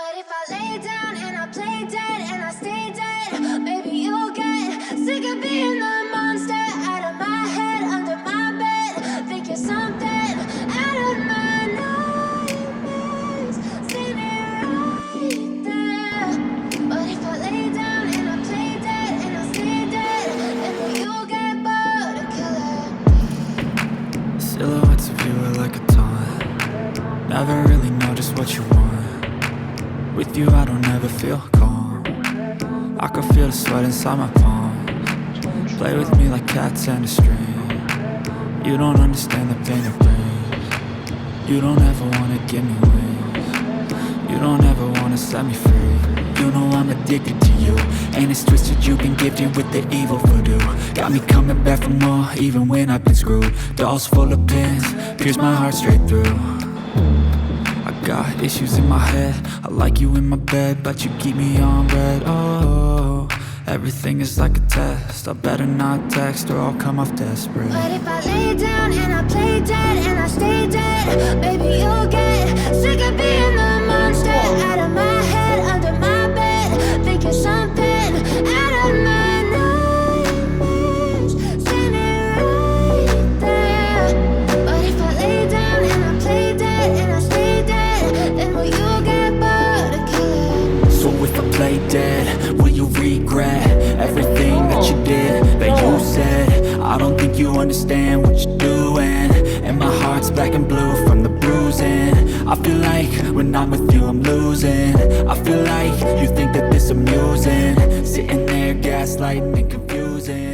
What if I lay down and I play dead and I stay dead? Maybe you'll get sick of being the monster out of my head, under my bed. Think you're something out of my nightmares. See me right there. What if I lay down and I play dead and I stay dead? And then you'll get bored of killing me. Silhouettes of you are like a taunt. Never really know just what you want. With you I don't ever feel calm. I can feel the sweat inside my palms. Play with me like cats and a string. You don't understand the pain it brings. You don't ever wanna give me wings. You don't ever wanna set me free. You know I'm addicted to you, and it's twisted you've been gifted with the evil voodoo. Got me coming back for more even when I've been screwed. Dolls full of pins, pierce my heart straight through. Got issues in my head, I like you in my bed, but you keep me on red. Oh, everything is like a test. I better not text or I'll come off desperate. What if I lay down and I play dead and I stay dead? Maybe you'll get sick of being the monster out of my head, under my bed. Think you're something out of my nightmares. See me right there. What if I lay down and I play dead and I stay dead? Then will you get bored of killing? So if I play dead, will you regret everything that you did, that you said? I don't think you understand what you're doing, and my heart's black and blue from the bruising. I feel like when I'm with you I'm losing. I feel like you think that this amusing, sitting there gaslighting and confusing.